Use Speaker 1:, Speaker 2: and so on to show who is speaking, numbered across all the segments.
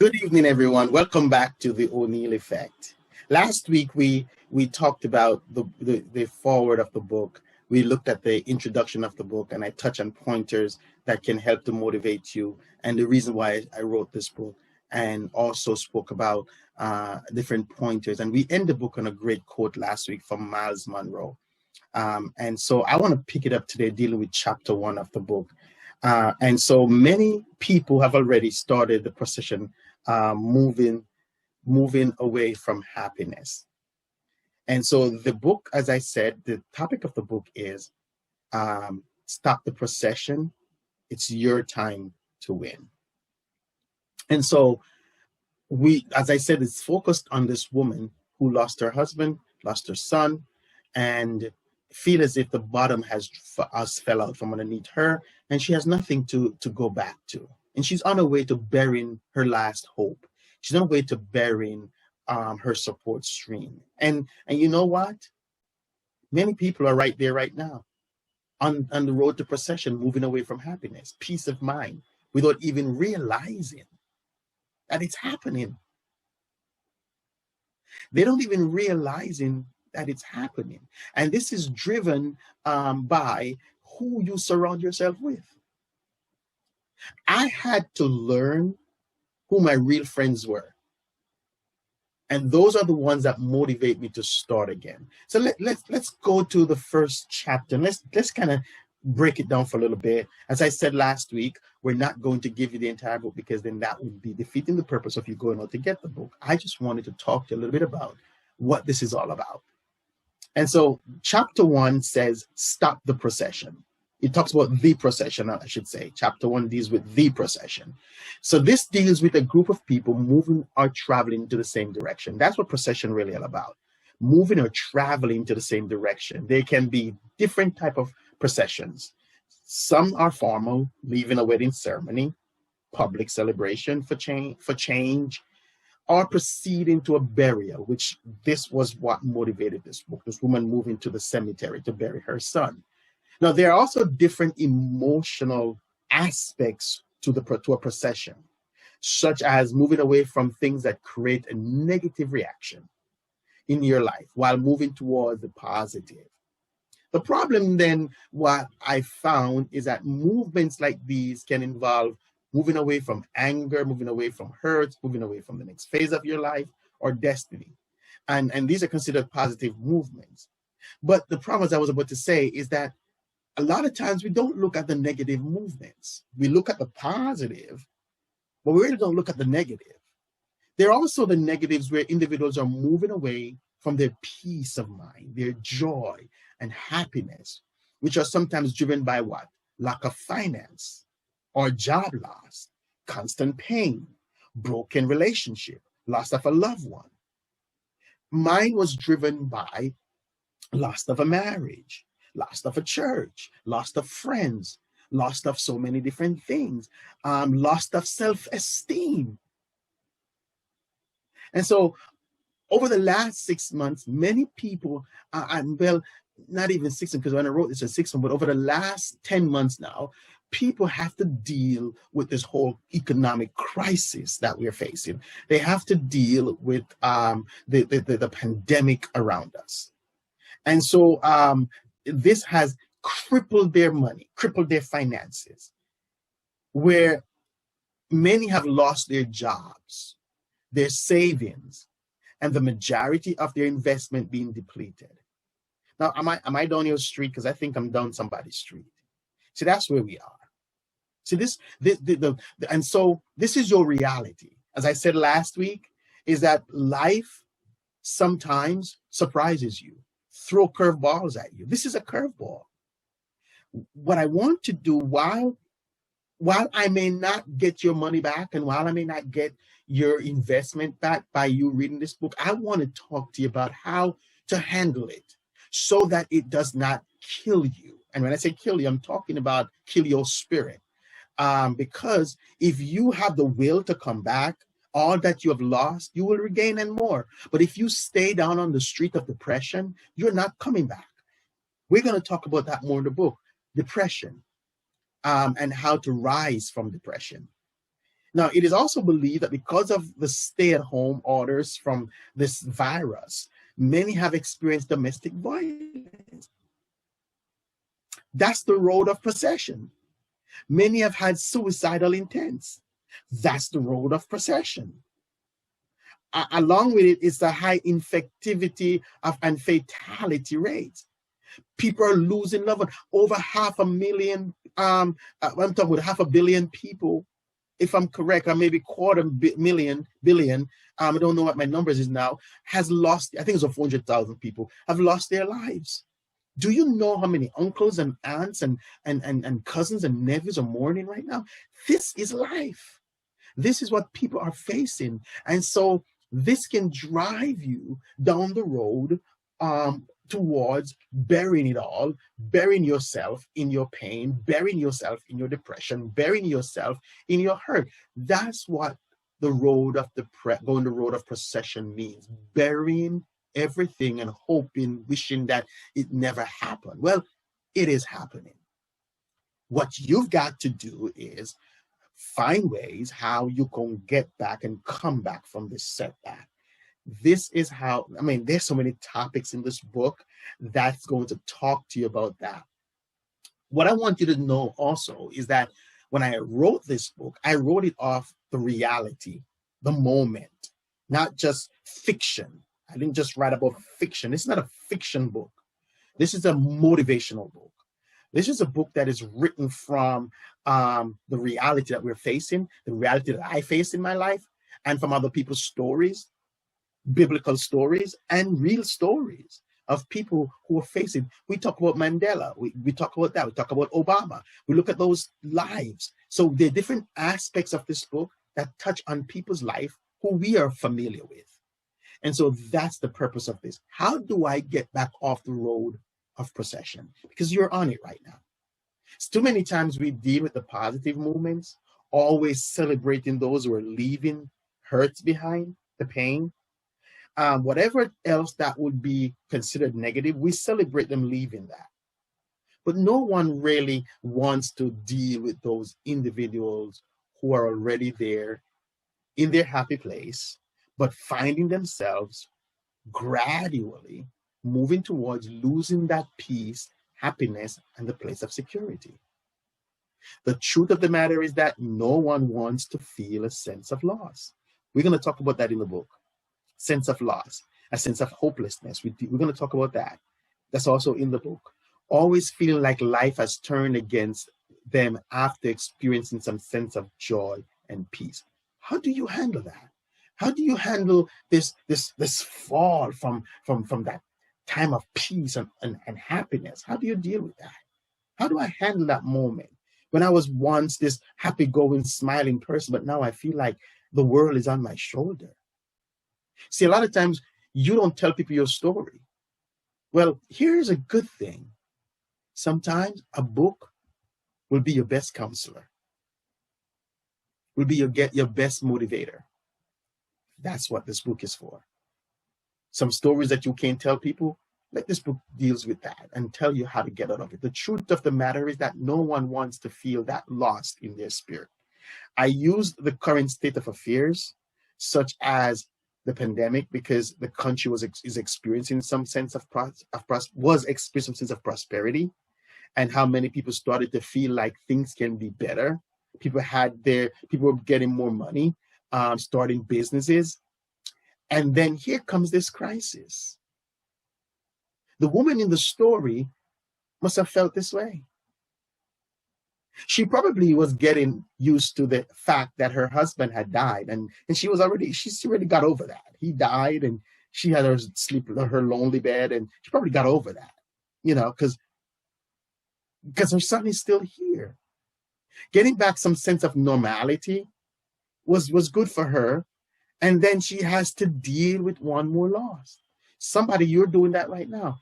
Speaker 1: Good evening, everyone. Welcome back to the Oneil effect. Last week, we talked about the forward of the book. We looked at the introduction of the book, and I touched on pointers that can help to motivate you and the reason why I wrote this book, and also spoke about different pointers. And we end the book on a great quote last week from Miles Monroe. And so I want to pick it up today, dealing with chapter 1 of the book. And so many people have already started the procession, moving away from happiness. And so the book, as I said, the topic of the book is Stop the Procession. It's your time to win. And so as I said, it's focused on this woman who lost her husband, lost her son, and feel as if the bottom fell out from underneath her, and she has nothing to go back to. And she's on her way to burying her last hope. She's on her way to burying her support stream. And you know what? Many people are right there right now on the road to procession, moving away from happiness, peace of mind, without even realizing that it's happening. They don't even realizing that it's happening. And this is driven by who you surround yourself with. I had to learn who my real friends were. And those are the ones that motivate me to start again. So let's go to the first chapter. And let's kind of break it down for a little bit. As I said last week, we're not going to give you the entire book, because then that would be defeating the purpose of you going out to get the book. I just wanted to talk to you a little bit about what this is all about. And so chapter 1 says, stop the procession. It talks about the procession, I should say. Chapter 1 deals with the procession. So this deals with a group of people moving or traveling to the same direction. That's what procession really all about. Moving or traveling to the same direction. There can be different type of processions. Some are formal, leaving a wedding ceremony, public celebration for change, or proceeding to a burial, which this was what motivated this book. This woman moving to the cemetery to bury her son. Now, there are also different emotional aspects to a procession, such as moving away from things that create a negative reaction in your life while moving towards the positive. The problem then, what I found, is that movements like these can involve moving away from anger, moving away from hurt, moving away from the next phase of your life or destiny. And these are considered positive movements. But the problem, as I was about to say, is that a lot of times we don't look at the negative movements. We look at the positive, but we really don't look at the negative. There are also the negatives where individuals are moving away from their peace of mind, their joy and happiness, which are sometimes driven by what? Lack of finance, or job loss, constant pain, broken relationship, loss of a loved one. Mine was driven by loss of a marriage, loss of a church, loss of friends, loss of so many different things, loss of self-esteem. And so over the last 6 months, many people, well, not even 6 months, because when I wrote this, it's 6 months, but over the last 10 months now, people have to deal with this whole economic crisis that we're facing. They have to deal with the pandemic around us. And so this has crippled their money, crippled their finances, where many have lost their jobs, their savings, and the majority of their investment being depleted. Now, am I down your street? Because I think I'm down somebody's street. See, that's where we are. See, and so this is your reality. As I said last week, is that life sometimes surprises you, throw curveballs at you. This is a curveball. What I want to do, while I may not get your money back, and while I may not get your investment back by you reading this book, I want to talk to you about how to handle it so that it does not kill you. And when I say kill you, I'm talking about kill your spirit. Because if you have the will to come back, all that you have lost, you will regain and more. But if you stay down on the street of depression, you're not coming back. We're going to talk about that more in the book, depression, and how to rise from depression. Now, it is also believed that because of the stay-at-home orders from this virus, many have experienced domestic violence. That's the road of procession. Many have had suicidal intents. That's the road of procession. Along with it is the high infectivity and fatality rates. People are losing loved ones. Over 500,000, I'm talking about 500,000,000 people, if I'm correct, or maybe billion, I don't know what my numbers is now, has lost, I think it's 400,000 people have lost their lives. Do you know how many uncles and aunts and cousins and nephews are mourning right now? This is life. This is what people are facing. And so this can drive you down the road towards burying it all, burying yourself in your pain, burying yourself in your depression, burying yourself in your hurt. That's what the road of going the road of procession means, burying everything and hoping, wishing that it never happened. Well, it is happening. What you've got to do is find ways how you can get back and come back from this setback. This is how, I mean, there's so many topics in this book that's going to talk to you about that. What I want you to know also is that when I wrote this book, I wrote it off the reality, the moment, not just fiction. I didn't just write about fiction. It's not a fiction book. This is a motivational book. This is a book that is written from the reality that we're facing, the reality that I face in my life, and from other people's stories, biblical stories, and real stories of people who are facing. We talk about Mandela. We talk about that. We talk about Obama. We look at those lives. So there are different aspects of this book that touch on people's life who we are familiar with. And so that's the purpose of this. How do I get back off the road of procession? Because you're on it right now. It's too many times we deal with the positive moments, always celebrating those who are leaving hurts behind, the pain. Whatever else that would be considered negative, we celebrate them leaving that. But no one really wants to deal with those individuals who are already there in their happy place, but finding themselves gradually moving towards losing that peace, happiness, and the place of security. The truth of the matter is that no one wants to feel a sense of loss. We're going to talk about that in the book. Sense of loss, a sense of hopelessness. We're going to talk about that. That's also in the book. Always feeling like life has turned against them after experiencing some sense of joy and peace. How do you handle that? How do you handle this fall from that time of peace and happiness? How do you deal with that? How do I handle that moment when I was once this happy-going, smiling person, but now I feel like the world is on my shoulder? See, a lot of times you don't tell people your story. Well, here's a good thing. Sometimes a book will be your best counselor, will be your best motivator. That's what this book is for. Some stories that you can't tell people, let this book deals with that and tell you how to get out of it. The truth of the matter is that no one wants to feel that lost in their spirit. I used the current state of affairs, such as the pandemic, because the country is experiencing some sense of prosperity, and how many people started to feel like things can be better. People were getting more money, starting businesses, and then here comes this crisis. The woman in the story must have felt this way. She probably was getting used to the fact that her husband had died, and she's already got over that. He died, and she had her sleep in her lonely bed, and she probably got over that, because her son is still here. Getting back some sense of normality was good for her, and then she has to deal with one more loss. Somebody, you're doing that right now.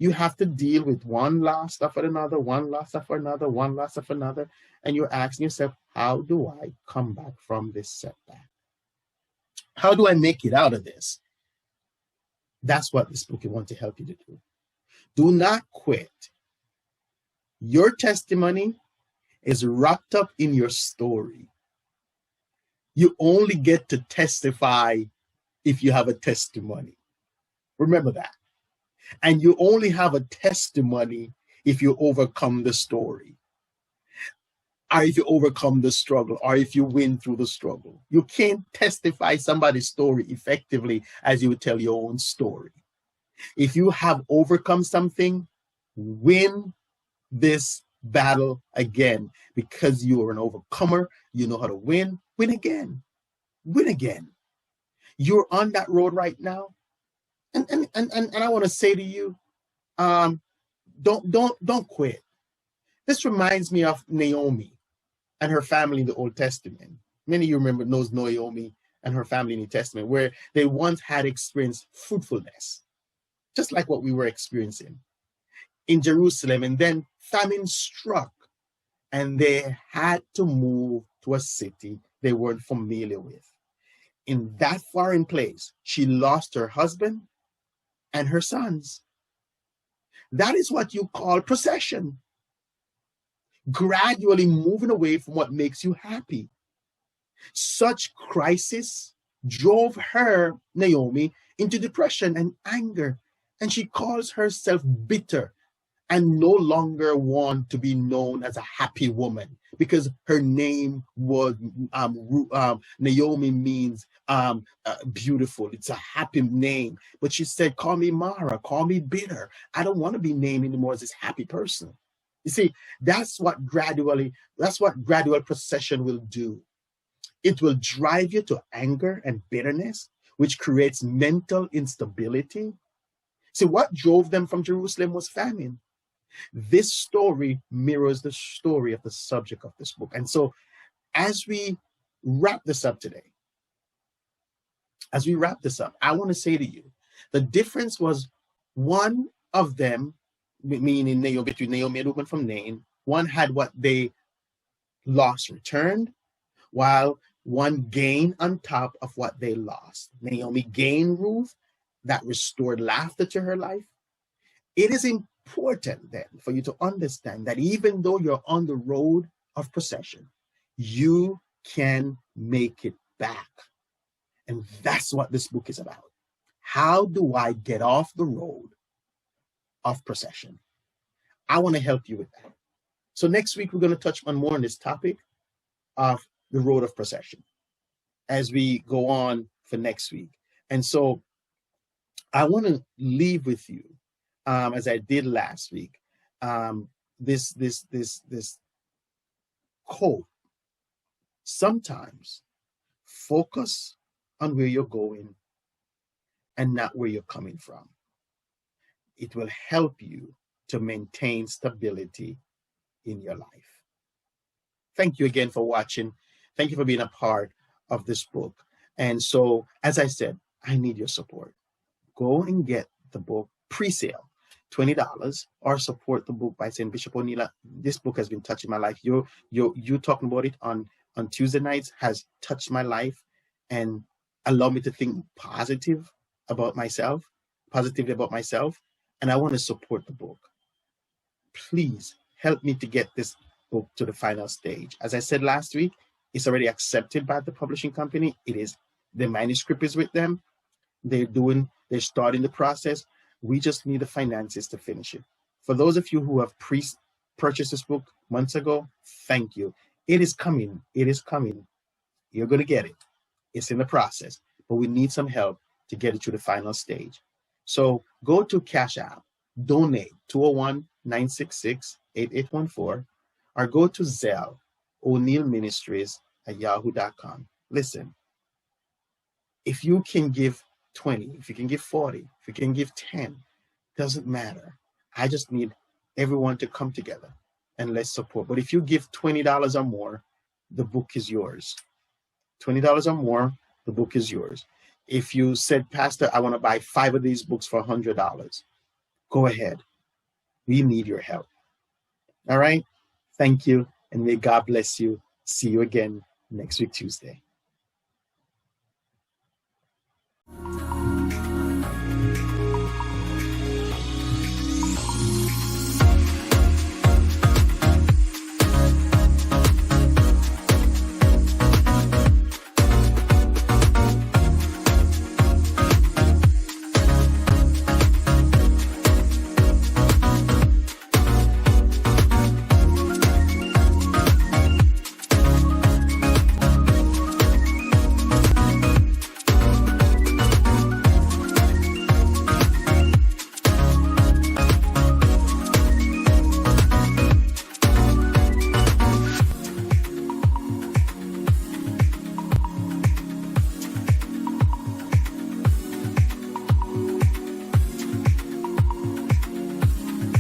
Speaker 1: You have to deal with one loss after another, one loss after another, one loss after another. And you're asking yourself, how do I come back from this setback? How do I make it out of this? That's what this book wants to help you to do. Do not quit. Your testimony is wrapped up in your story. You only get to testify if you have a testimony. Remember that. And you only have a testimony if you overcome the story, or if you overcome the struggle, or if you win through the struggle. You can't testify somebody's story effectively as you would tell your own story. If you have overcome something, win this battle again, because you are an overcomer. You know how to win. Win again. Win again. You're on that road right now. And I want to say to you, don't quit. This reminds me of Naomi and her family in the Old Testament. Many of you remember knows Naomi and her family in the Testament, where they once had experienced fruitfulness, just like what we were experiencing in Jerusalem. And then famine struck, and they had to move to a city they weren't familiar with. In that foreign place, she lost her husband and her sons. That is what you call procession. Gradually moving away from what makes you happy. Such crisis drove her, Naomi, into depression and anger, and she calls herself bitter and no longer want to be known as a happy woman, because her name was Naomi means beautiful. It's a happy name. But she said, call me Mara, call me bitter. I don't want to be named anymore as this happy person. You see, that's what gradual procession will do. It will drive you to anger and bitterness, which creates mental instability. See, what drove them from Jerusalem was famine. This story mirrors the story of the subject of this book. And so as we wrap this up today, I want to say to you, the difference was one of them, meaning Naomi, between Naomi and the woman from Nain, one had what they lost returned, while one gained on top of what they lost. Naomi gained Ruth, that restored laughter to her life. It is important then for you to understand that even though you're on the road of procession, you can make it back. And that's what this book is about. How do I get off the road of procession? I want to help you with that. So next week, we're going to touch on more on this topic of the road of procession as we go on for next week. And so I want to leave with you, as I did last week, this quote. Sometimes focus on where you're going and not where you're coming from. It will help you to maintain stability in your life. Thank you again for watching. Thank you for being a part of this book. And so, as I said, I need your support. Go and get the book pre-sale, $20, or support the book by saying, Bishop Oneil, this book has been touching my life. You talking about it on Tuesday nights has touched my life and allowed me to think positively about myself. And I want to support the book. Please help me to get this book to the final stage. As I said last week, it's already accepted by the publishing company. The manuscript is with them. They're starting the process. We just need the finances to finish it. For those of you who have purchased this book months ago, thank you. It is coming. You're going to get it. It's in the process, but we need some help to get it to the final stage. So go to Cash App, donate 201-966-8814, or go to Zelle, oneilministries@yahoo.com. Listen, if you can give 20, if you can give 40, if you can give 10, doesn't matter. I just need everyone to come together and let's support. But if you give $20 or more, the book is yours. $20 or more, the book is yours. If you said, Pastor, I want to buy 5 of these books for $100, go ahead. We need your help. All right? Thank you, and may God bless you. See you again next week, Tuesday.